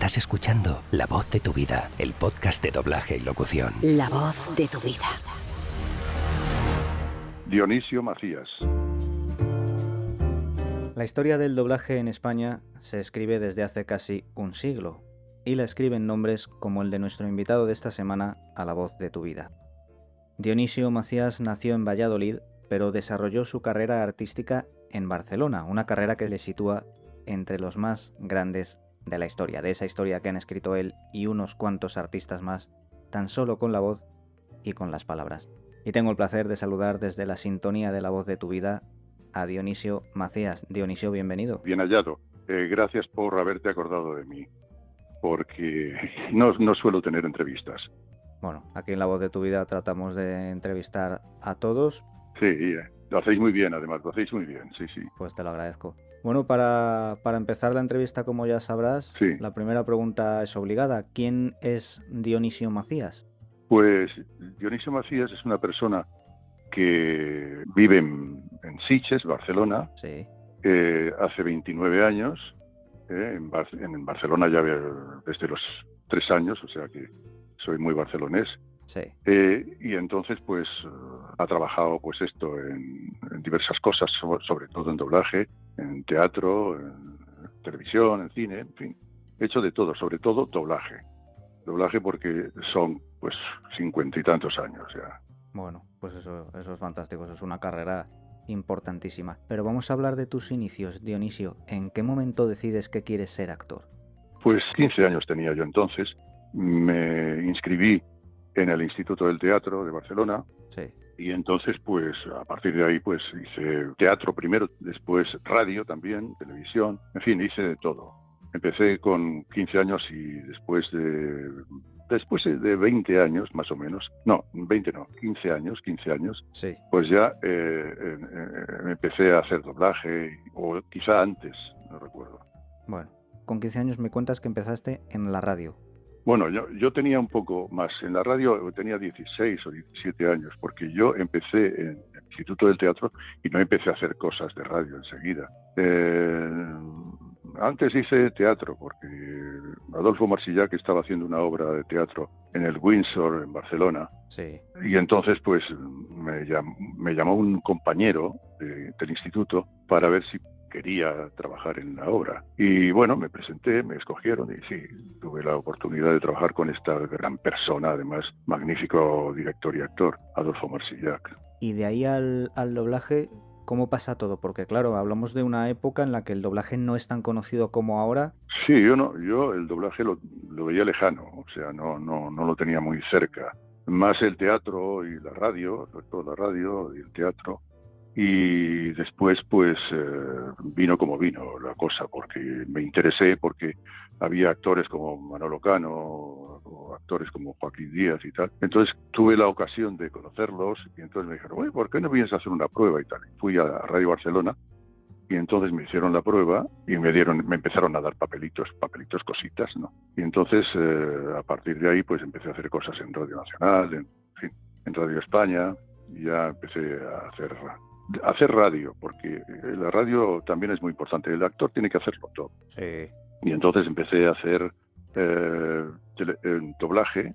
Estás escuchando La Voz de tu Vida, el podcast de doblaje y locución. La voz de tu vida. Dionisio Macías. La historia del doblaje en España se escribe desde hace casi un siglo, y la escriben nombres como el de nuestro invitado de esta semana a La Voz de tu Vida. Dionisio Macías nació en Valladolid, pero desarrolló su carrera artística en Barcelona, una carrera que le sitúa entre los más grandes de la historia, de esa historia que han escrito él y unos cuantos artistas más, tan solo con la voz y con las palabras. Y tengo el placer de saludar desde la sintonía de La Voz de tu Vida a Dionisio Macías. Dionisio, bienvenido. Bien hallado. Gracias por haberte acordado de mí, porque no suelo tener entrevistas. Bueno, aquí en La Voz de tu Vida tratamos de entrevistar a todos. Sí, lo hacéis muy bien, además, lo hacéis muy bien, sí. Pues te lo agradezco. Bueno, para empezar la entrevista, como ya sabrás, sí. La primera pregunta es obligada. ¿Quién es Dionisio Macías? Pues Dionisio Macías es una persona que vive en Sitges, Barcelona, Sí. hace 29 años, en Barcelona ya desde los 3 años, o sea que soy muy barcelonés. Sí. Y entonces pues ha trabajado pues en diversas cosas, sobre todo en doblaje, en teatro, en televisión, en cine, en fin. He hecho de todo, sobre todo doblaje. Doblaje porque son pues 50 y tantos años ya. Bueno, pues eso es fantástico, eso es una carrera importantísima. Pero vamos a hablar de tus inicios, Dionisio. ¿En qué momento decides que quieres ser actor? Pues 15 años tenía yo entonces. Me inscribí en el Instituto del Teatro de Barcelona. Sí. Y entonces, pues, a partir de ahí, pues, hice teatro primero, después radio también, televisión, en fin, hice de todo. Empecé con 15 años y después de 20 años, más o menos, 15 años, Sí. pues ya empecé a hacer doblaje, o quizá antes, no recuerdo. Bueno, con 15 años me cuentas que empezaste en la radio. Bueno, yo tenía un poco más. En la radio tenía 16 o 17 años, porque yo empecé en el Instituto del Teatro y no empecé a hacer cosas de radio enseguida. Antes hice teatro, porque Adolfo Marsillac estaba haciendo una obra de teatro en el Windsor, en Barcelona. Sí. Y entonces, pues, me llamó un compañero del instituto para ver si quería trabajar en la obra. Y bueno, me presenté, me escogieron y sí, tuve la oportunidad de trabajar con esta gran persona, además magnífico director y actor, Adolfo Marsillac. Y de ahí al doblaje, ¿cómo pasa todo? Porque claro, hablamos de una época en la que el doblaje no es tan conocido como ahora. Sí, yo el doblaje lo veía lejano, o sea, no lo tenía muy cerca. Más el teatro y la radio, sobre todo la radio y el teatro. Y después, pues, vino como vino la cosa, porque me interesé, porque había actores como Manolo Cano, o actores como Joaquín Díaz y tal. Entonces tuve la ocasión de conocerlos y entonces me dijeron, oye, ¿por qué no vienes a hacer una prueba y tal? Fui a Radio Barcelona y entonces me hicieron la prueba y me empezaron a dar papelitos, cositas, ¿no? Y entonces, a partir de ahí, pues empecé a hacer cosas en Radio Nacional, en Radio España, y ya empecé a hacer radio, porque la radio también es muy importante. El actor tiene que hacerlo todo. Sí. Y entonces empecé a hacer doblaje,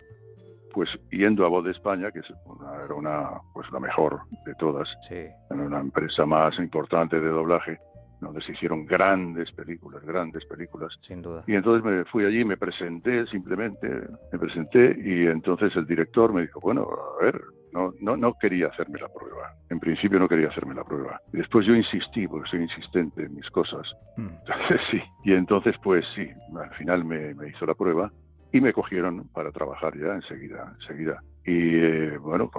pues yendo a Voz de España, que era pues la mejor de todas. Sí. Era una empresa más importante de doblaje, donde se hicieron grandes películas. Sin duda. Y entonces me fui allí, me presenté y entonces el director me dijo, bueno, a ver, no quería hacerme la prueba. En principio no quería hacerme la prueba. Y después yo insistí, porque soy insistente en mis cosas. Entonces sí. Y entonces pues sí, al final me hizo la prueba y me cogieron para trabajar ya enseguida. Y bueno,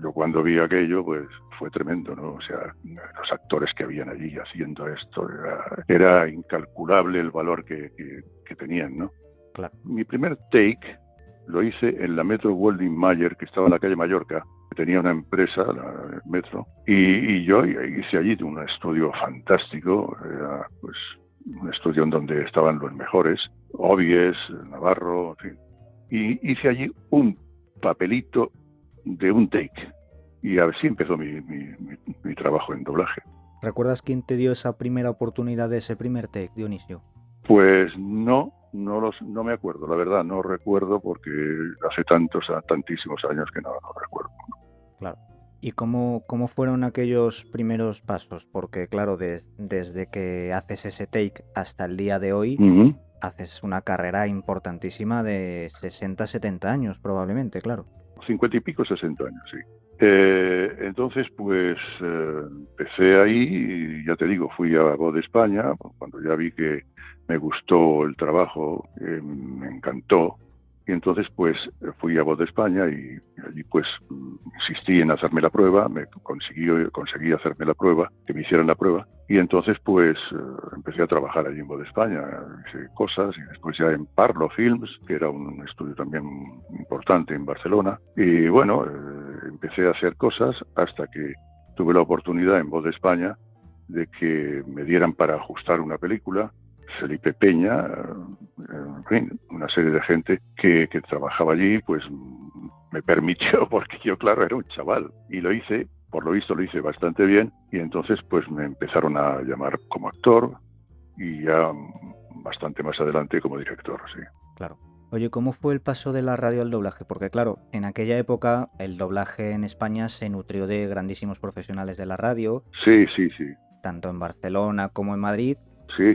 yo cuando vi aquello, pues fue tremendo, ¿no? O sea, los actores que habían allí haciendo esto, era incalculable el valor que tenían, ¿no? Claro. Mi primer take lo hice en la Metro Goldwyn Mayer, que estaba en la calle Mallorca, que tenía una empresa, la Metro, y yo hice allí un estudio fantástico, era pues un estudio en donde estaban los mejores, Obies, Navarro, en fin. Y hice allí un papelito de un take, y así empezó mi trabajo en doblaje. ¿Recuerdas quién te dio esa primera oportunidad de ese primer take, Dionisio? Pues no me acuerdo, la verdad, no recuerdo porque hace tantísimos años que no recuerdo. Claro. ¿Y cómo fueron aquellos primeros pasos? Porque claro, desde que haces ese take hasta el día de hoy, Uh-huh. haces una carrera importantísima de 60, 70 años probablemente, claro. 50 y pico, 60 años, sí. Entonces, pues empecé ahí y ya te digo, fui a Voz de España, cuando ya vi que me gustó el trabajo, me encantó. Y entonces, pues fui a Voz de España y allí, pues insistí en hacerme la prueba, conseguí hacerme la prueba, que me hicieran la prueba. Y entonces, pues empecé a trabajar allí en Voz de España, hice cosas y después ya en Parlo Films, que era un estudio también importante en Barcelona. Y bueno, empecé a hacer cosas hasta que tuve la oportunidad en Voz de España de que me dieran para ajustar una película. Felipe Peña, en fin, una serie de gente que trabajaba allí, pues me permitió, porque yo, claro, era un chaval, y lo hice, por lo visto lo hice bastante bien, y entonces pues me empezaron a llamar como actor, y ya bastante más adelante como director, sí. Claro. Oye, ¿cómo fue el paso de la radio al doblaje? Porque claro, en aquella época el doblaje en España se nutrió de grandísimos profesionales de la radio, Sí. tanto en Barcelona como en Madrid, Sí.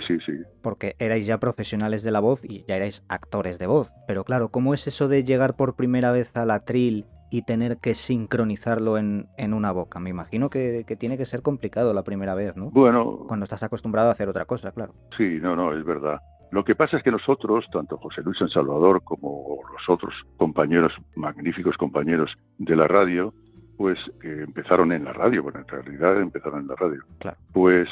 porque erais ya profesionales de la voz y ya erais actores de voz. Pero claro, ¿cómo es eso de llegar por primera vez al atril y tener que sincronizarlo en una boca? Me imagino que tiene que ser complicado la primera vez, ¿no? Bueno, Cuando estás acostumbrado a hacer otra cosa, claro. sí, no, es verdad. Lo que pasa es que nosotros, tanto José Luis San Salvador como los otros compañeros, magníficos compañeros de la radio, pues que empezaron en la radio, bueno, en realidad empezaron en la radio. Claro. Pues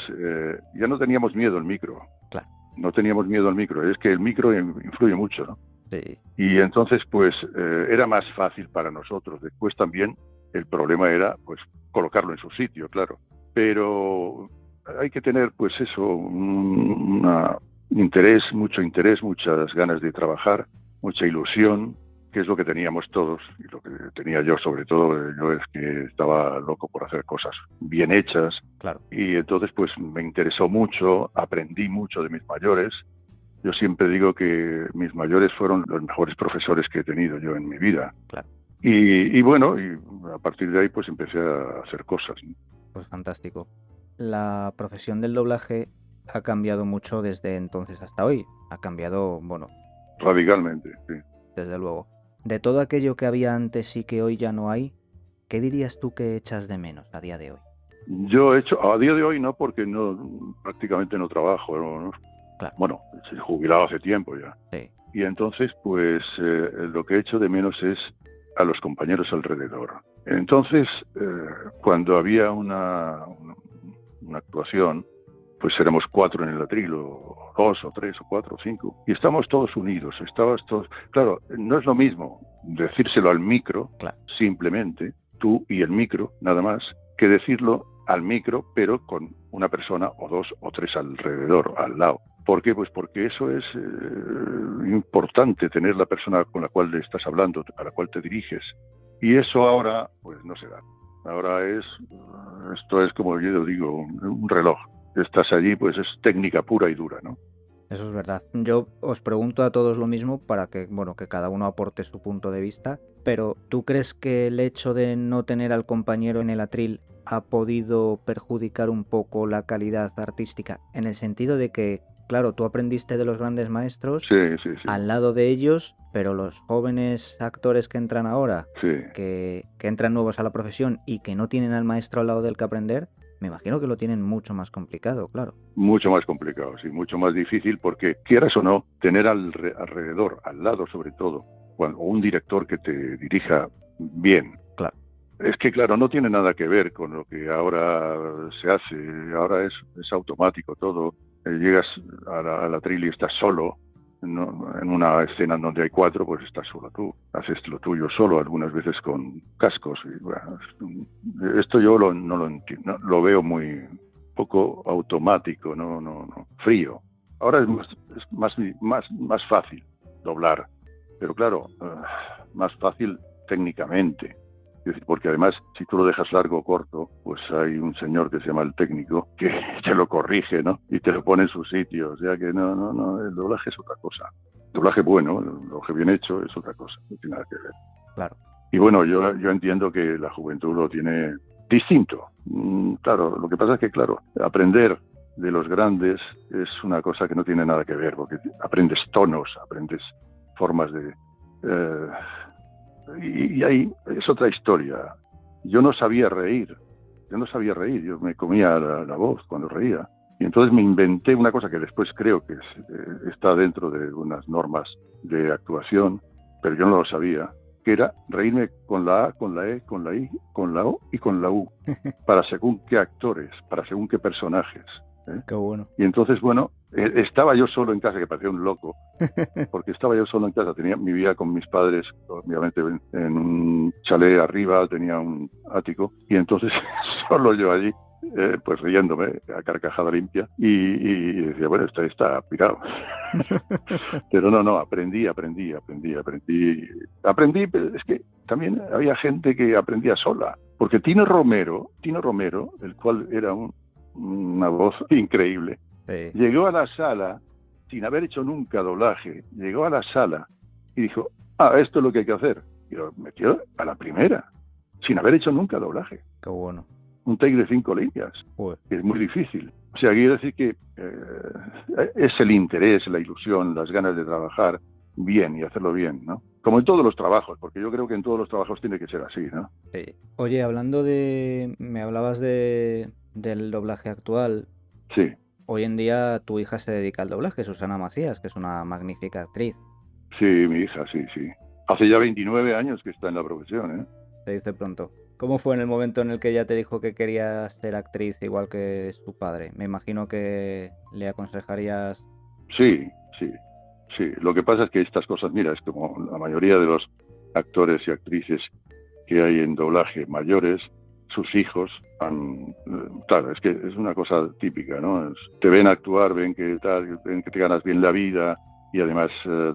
ya no teníamos miedo al micro. Claro. No teníamos miedo al micro. Es que el micro influye mucho, ¿no? Sí. Y entonces, pues era más fácil para nosotros. Después también el problema era, pues, colocarlo en su sitio, claro. Pero hay que tener, pues eso, mucho interés, muchas ganas de trabajar, mucha ilusión, que es lo que teníamos todos, y lo que tenía yo sobre todo. Yo es que estaba loco por hacer cosas bien hechas. Claro. Y entonces pues me interesó mucho, aprendí mucho de mis mayores. Yo siempre digo que mis mayores fueron los mejores profesores que he tenido yo en mi vida. Claro. Y bueno, y a partir de ahí pues empecé a hacer cosas, ¿no? Pues fantástico. La profesión del doblaje ha cambiado mucho desde entonces hasta hoy. Ha cambiado, bueno, Radicalmente, sí. desde luego. De todo aquello que había antes y que hoy ya no hay, ¿qué dirías tú que echas de menos a día de hoy? Yo he hecho, a día de hoy no, porque prácticamente no trabajo, ¿no? Claro. Bueno, estoy jubilado hace tiempo ya. Sí. Y entonces, pues, lo que he hecho de menos es a los compañeros alrededor. Entonces, cuando había una actuación, pues éramos 4 en el atril, o 2, o 3, o 4, o 5, y estamos todos unidos, Claro, no es lo mismo decírselo al micro, claro, simplemente, tú y el micro, nada más, que decirlo al micro, pero con una persona, o 2, o 3 alrededor, al lado. ¿Por qué? Pues porque eso es importante, tener la persona con la cual le estás hablando, a la cual te diriges. Y eso ahora, pues no se da. Ahora esto es como yo digo, un reloj. Estás allí, pues es técnica pura y dura, ¿no? Eso es verdad. Yo os pregunto a todos lo mismo para que, bueno, que cada uno aporte su punto de vista, pero ¿tú crees que el hecho de no tener al compañero en el atril ha podido perjudicar un poco la calidad artística? En el sentido de que, claro, tú aprendiste de los grandes maestros Sí. al lado de ellos, pero los jóvenes actores que entran ahora, Sí. que entran nuevos a la profesión y que no tienen al maestro al lado del que aprender, me imagino que lo tienen mucho más complicado, claro. Mucho más complicado, sí, mucho más difícil, porque quieras o no, tener alrededor, al lado sobre todo, o un director que te dirija bien. Claro. Es que, claro, no tiene nada que ver con lo que ahora se hace. Ahora es automático todo. Llegas a la atril y estás solo. En una escena en donde hay 4, pues estás solo tú. Haces lo tuyo solo, algunas veces con cascos. Y, bueno, esto yo no lo entiendo, lo veo muy poco automático, no frío. Ahora es más fácil doblar, pero claro, más fácil técnicamente. Porque además, si tú lo dejas largo o corto, pues hay un señor que se llama el técnico que te lo corrige, ¿no? Y te lo pone en su sitio. O sea que no, el doblaje es otra cosa. El doblaje bueno, el doblaje bien hecho es otra cosa, no tiene nada que ver. Claro. Y bueno, yo entiendo que la juventud lo tiene distinto. Claro, lo que pasa es que, claro, aprender de los grandes es una cosa que no tiene nada que ver, porque aprendes tonos, aprendes formas de... y ahí es otra historia. Yo no sabía reír, yo me comía la voz cuando reía. Y entonces me inventé una cosa que después creo que está dentro de unas normas de actuación, pero yo no lo sabía, que era reírme con la A, con la E, con la I, con la O y con la U, para según qué actores, para según qué personajes. Qué bueno. Y entonces, bueno, estaba yo solo en casa, que parecía un loco, porque estaba yo solo en casa, vivía con mis padres, obviamente en un chalet arriba, tenía un ático, y entonces solo yo allí, pues riéndome a carcajada limpia, y decía, bueno, está pirado. Pero no, aprendí, pero es que también había gente que aprendía sola, porque Tino Romero, el cual era una voz increíble, sí. Llegó a la sala sin haber hecho nunca doblaje, llegó a la sala y dijo, esto es lo que hay que hacer, y lo metió a la primera, sin haber hecho nunca doblaje. Qué bueno. Un take de 5 líneas, que es muy difícil. O sea, quiero decir que es el interés, la ilusión, las ganas de trabajar bien y hacerlo bien, ¿no? Como en todos los trabajos, porque yo creo que en todos los trabajos tiene que ser así, ¿no? Sí. Oye, me hablabas del doblaje actual. Sí. Hoy en día tu hija se dedica al doblaje, Susana Macías, que es una magnífica actriz. Sí, mi hija, sí. Hace ya 29 años que está en la profesión, ¿eh? Se dice pronto. ¿Cómo fue en el momento en el que ella te dijo que quería ser actriz igual que su padre? Me imagino que le aconsejarías... Sí. Lo que pasa es que estas cosas, mira, es como la mayoría de los actores y actrices que hay en doblaje mayores, sus hijos claro, es que es una cosa típica, ¿no? Te ven actuar, ven que te ganas bien la vida y además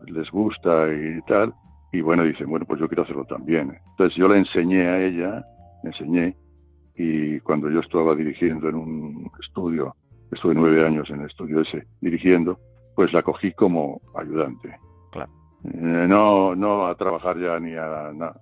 les gusta y tal, y bueno, dicen, bueno, pues yo quiero hacerlo también. Entonces yo le enseñé a ella, y cuando yo estaba dirigiendo en un estudio, estuve 9 años en el estudio ese dirigiendo, pues la cogí como ayudante. Claro. No a trabajar ya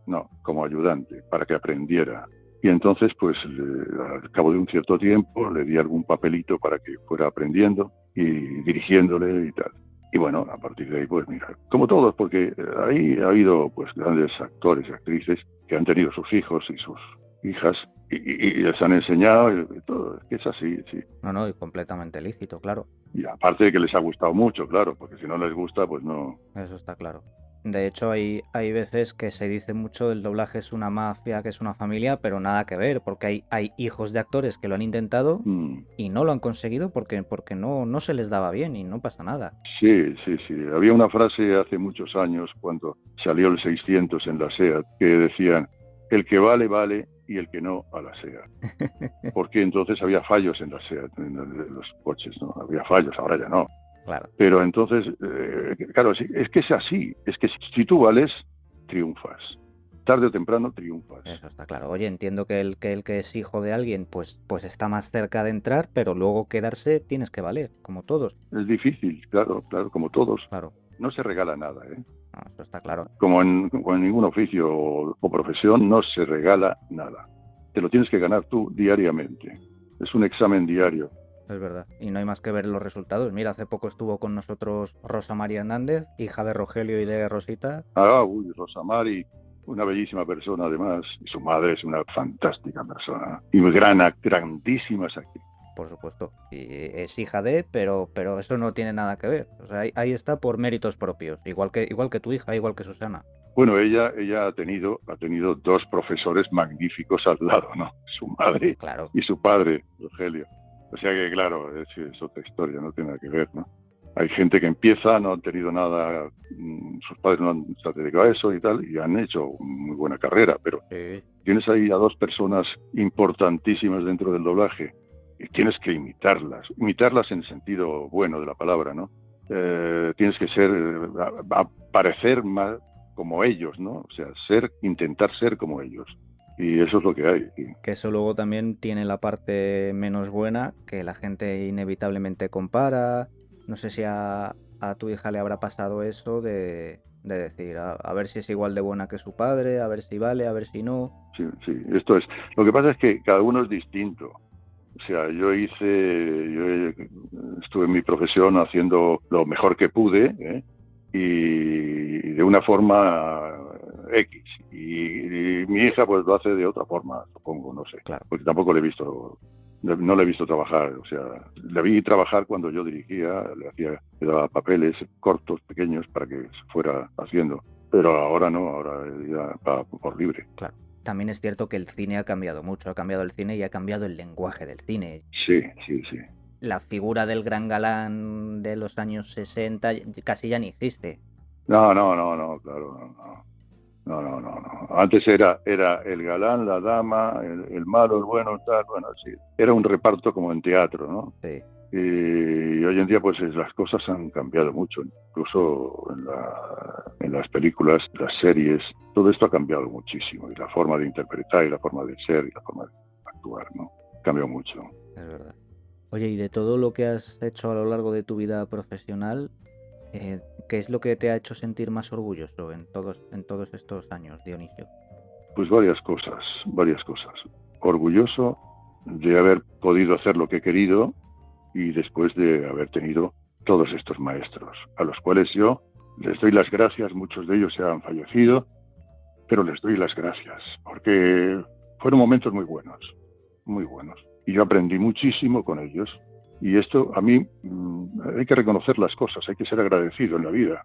no, como ayudante, para que aprendiera. Y entonces, pues, al cabo de un cierto tiempo, le di algún papelito para que fuera aprendiendo y dirigiéndole y tal. Y bueno, a partir de ahí, pues mira, como todos, porque ahí ha habido pues grandes actores y actrices que han tenido sus hijos y sus hijas y les han enseñado y todo. Es así, sí. No, y completamente lícito, claro. Y aparte de que les ha gustado mucho, claro, porque si no les gusta, pues no. Eso está claro. De hecho, hay veces que se dice mucho el doblaje es una mafia, que es una familia, pero nada que ver, porque hay hijos de actores que lo han intentado y no lo han conseguido porque no se les daba bien y no pasa nada. Sí. Había una frase hace muchos años, cuando salió el 600 en la SEAT, que decían, el que vale, vale, y el que no, a la SEAT. Porque entonces había fallos en la SEAT, en los coches, ¿no? Había fallos, ahora ya no. Claro. Pero entonces, claro, es que es así. Es que si tú vales, triunfas. Tarde o temprano triunfas. Eso está claro. Oye, entiendo que el que es hijo de alguien, pues está más cerca de entrar, pero luego quedarse tienes que valer, como todos. Es difícil, claro, como todos. Claro. No se regala nada, ¿eh? No, eso está claro. Como en ningún oficio o profesión, no se regala nada. Te lo tienes que ganar tú diariamente. Es un examen diario. Es verdad. Y no hay más que ver los resultados. Mira, hace poco estuvo con nosotros Rosa María Hernández, hija de Rogelio y de Rosita. Rosa Mari, una bellísima persona además. Y su madre es una fantástica persona. Y grandísima actriz. Por supuesto. Y es hija de, pero eso no tiene nada que ver. O sea, ahí está por méritos propios. Igual que tu hija, igual que Susana. Bueno, ella ha tenido 2 profesores magníficos al lado, ¿no? Su madre, claro, y su padre, Rogelio. O sea que, claro, es otra historia, no tiene nada que ver, ¿no? Hay gente que empieza, no han tenido nada, sus padres no han estado dedicados a eso y tal, y han hecho muy buena carrera, pero tienes ahí a 2 personas importantísimas dentro del doblaje y tienes que imitarlas en el sentido bueno de la palabra, ¿no? Tienes que parecer más como ellos, ¿no? O sea, intentar ser como ellos. Y eso es lo que hay. Que eso luego también tiene la parte menos buena, que la gente inevitablemente compara. No sé si a tu hija le habrá pasado eso de decir, a ver si es igual de buena que su padre, a ver si vale, a ver si no. Sí, sí, esto es. Lo que pasa es que cada uno es distinto. O sea, yo estuve en mi profesión haciendo lo mejor que pude, ¿eh? Y de una forma X. Y mi hija pues lo hace de otra forma, supongo, no sé. Claro. Porque tampoco no le he visto trabajar. O sea, le vi trabajar cuando yo dirigía, le daba papeles cortos, pequeños, para que se fuera haciendo. Pero ahora no, ahora ya va por libre. Claro. También es cierto que el cine ha cambiado mucho, ha cambiado el cine y ha cambiado el lenguaje del cine. Sí, sí, sí. La figura del gran galán de los años 60 casi ya ni existe. No, claro, no. Antes era el galán, la dama, el malo, el bueno, tal, bueno, sí. Era un reparto como en teatro, ¿no? Sí. Y hoy en día pues las cosas han cambiado mucho, incluso en las películas, las series, todo esto ha cambiado muchísimo, y la forma de interpretar, y la forma de ser, y la forma de actuar, ¿no? Cambió mucho. Es verdad. Oye, y de todo lo que has hecho a lo largo de tu vida profesional, ¿qué es lo que te ha hecho sentir más orgulloso en todos estos años, Dionisio? Pues varias cosas. Orgulloso de haber podido hacer lo que he querido, y después de haber tenido todos estos maestros, a los cuales yo les doy las gracias. Muchos de ellos se han fallecido, pero les doy las gracias, porque fueron momentos muy buenos, muy buenos. Y yo aprendí muchísimo con ellos. Y esto, a mí, hay que reconocer las cosas, hay que ser agradecido en la vida.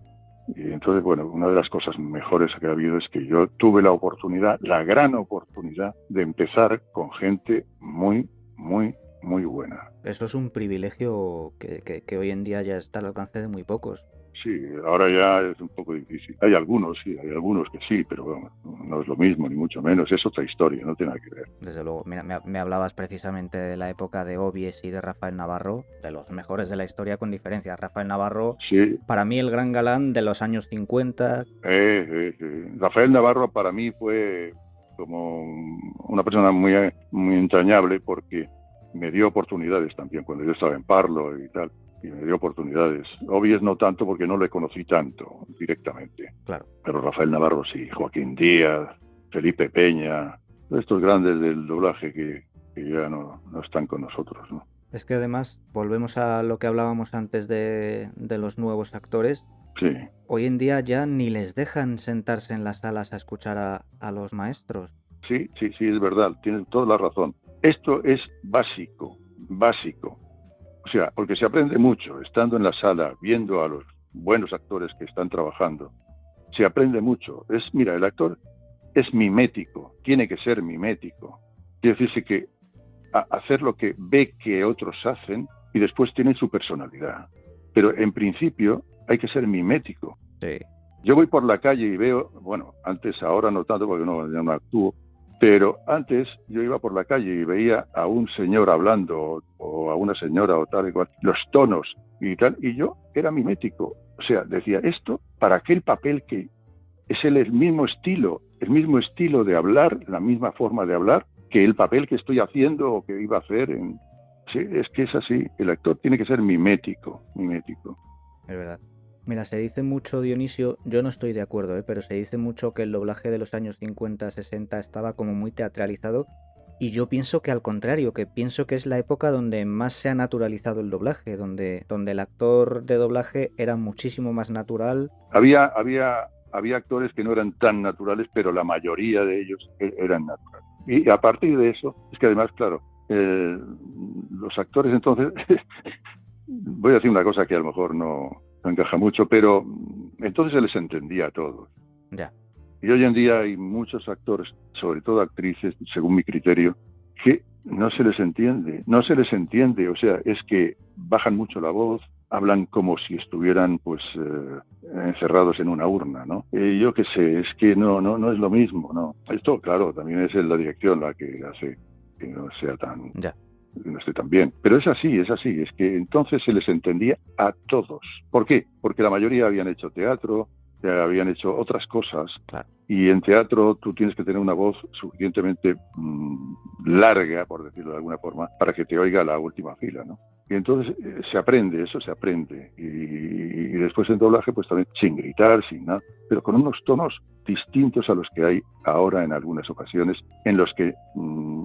Y entonces, bueno, una de las cosas mejores que ha habido es que yo tuve la oportunidad, la gran oportunidad, de empezar con gente muy, muy, muy buena. Eso es un privilegio que hoy en día ya está al alcance de muy pocos. Sí, ahora ya es un poco difícil. Hay algunos que sí, pero bueno, no es lo mismo, ni mucho menos. Es otra historia, no tiene nada que ver. Desde luego. Mira, me hablabas precisamente de la época de Obies y de Rafael Navarro, de los mejores de la historia con diferencia. Rafael Navarro, sí, para mí el gran galán de los años 50. Rafael Navarro para mí fue como una persona muy, muy entrañable, porque me dio oportunidades también cuando yo estaba en Parlo y tal. Y me dio oportunidades. Obies no tanto, porque no le conocí tanto directamente. Claro. Pero Rafael Navarro sí, Joaquín Díaz, Felipe Peña, estos grandes del doblaje que ya no están con nosotros, ¿no? Es que además, volvemos a lo que hablábamos antes de los nuevos actores. Sí. Hoy en día ya ni les dejan sentarse en las salas a escuchar a los maestros. Sí, es verdad, tienes toda la razón. Esto es básico. O sea, porque se aprende mucho estando en la sala, viendo a los buenos actores que están trabajando. Se aprende mucho. Mira, el actor es mimético, tiene que ser mimético. Quiere decirse que hacer lo que ve que otros hacen, y después tiene su personalidad. Pero en principio hay que ser mimético. Sí. Yo voy por la calle y veo, bueno, antes, ahora no tanto porque ya no actúo, pero antes yo iba por la calle y veía a un señor hablando, o a una señora o tal y cual, los tonos y tal, y yo era mimético. O sea, decía, esto para aquel papel que es el mismo estilo de hablar, la misma forma de hablar, que el papel que estoy haciendo o que iba a hacer. Sí, es que es así, el actor tiene que ser mimético. Es verdad. Mira, se dice mucho, Dionisio, yo no estoy de acuerdo, pero se dice mucho que el doblaje de los años 50-60 estaba como muy teatralizado, y yo pienso que al contrario, que pienso que es la época donde más se ha naturalizado el doblaje, donde el actor de doblaje era muchísimo más natural. Había actores que no eran tan naturales, pero la mayoría de ellos eran naturales. Y a partir de eso, es que además, claro, los actores entonces, voy a decir una cosa que a lo mejor no encaja mucho, pero entonces se les entendía a todos. Ya. Y hoy en día hay muchos actores, sobre todo actrices, según mi criterio, que no se les entiende. O sea, es que bajan mucho la voz, hablan como si estuvieran pues encerrados en una urna, ¿no? Yo qué sé, es que no es lo mismo, ¿no? Esto, claro, también es la dirección la que hace que no sea tan... Ya. No esté tan bien. Pero es así, es que entonces se les entendía a todos. ¿Por qué? Porque la mayoría habían hecho teatro, que habían hecho otras cosas. Claro. Y en teatro tú tienes que tener una voz suficientemente larga, por decirlo de alguna forma, para que te oiga la última fila, ¿no? Y entonces se aprende, eso se aprende. Y después en doblaje, pues también sin gritar, sin nada, pero con unos tonos distintos a los que hay ahora en algunas ocasiones, en los que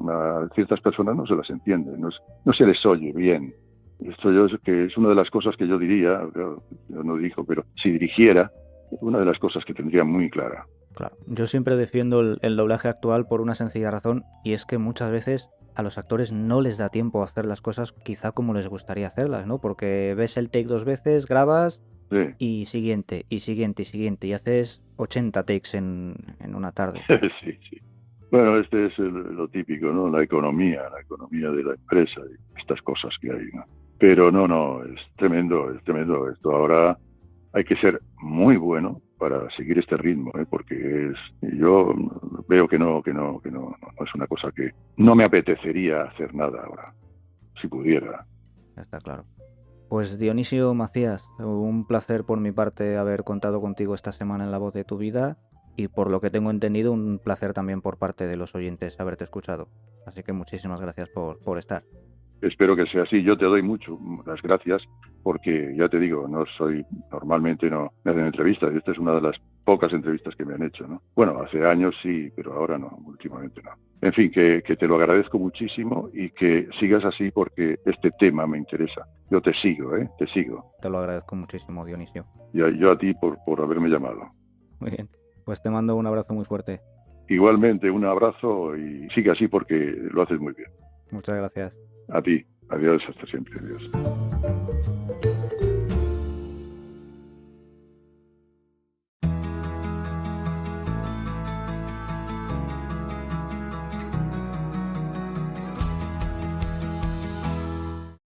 a ciertas personas no se las entiende, no se les oye bien. Esto que es una de las cosas que yo diría, yo no digo, pero si dirigiera, una de las cosas que tendría muy clara. Claro. Yo siempre defiendo el doblaje actual por una sencilla razón, y es que muchas veces a los actores no les da tiempo a hacer las cosas quizá como les gustaría hacerlas, ¿no? Porque ves el take 2 veces, grabas Sí. y siguiente, y siguiente, y siguiente, y haces 80 takes en una tarde. Sí, sí. Bueno, este es lo típico, ¿no? La economía de la empresa y estas cosas que hay, ¿no? Pero no, es tremendo. Esto ahora hay que ser muy bueno para seguir este ritmo, ¿eh? Porque yo veo que no es una cosa que no me apetecería hacer nada ahora, si pudiera. Está claro. Pues Dionisio Macías, un placer por mi parte haber contado contigo esta semana en La Voz de tu Vida, y por lo que tengo entendido un placer también por parte de los oyentes haberte escuchado. Así que muchísimas gracias por estar. Espero que sea así. Yo te doy las gracias porque, ya te digo, normalmente no me hacen entrevistas. Esta es una de las pocas entrevistas que me han hecho, ¿no? Bueno, hace años sí, pero ahora no, últimamente no. En fin, que te lo agradezco muchísimo y que sigas así porque este tema me interesa. Yo te sigo, te sigo. Te lo agradezco muchísimo, Dionisio. Y yo a ti por haberme llamado. Muy bien, pues te mando un abrazo muy fuerte. Igualmente, un abrazo y sigue así porque lo haces muy bien. Muchas gracias. A ti. Adiós, hasta siempre. Adiós.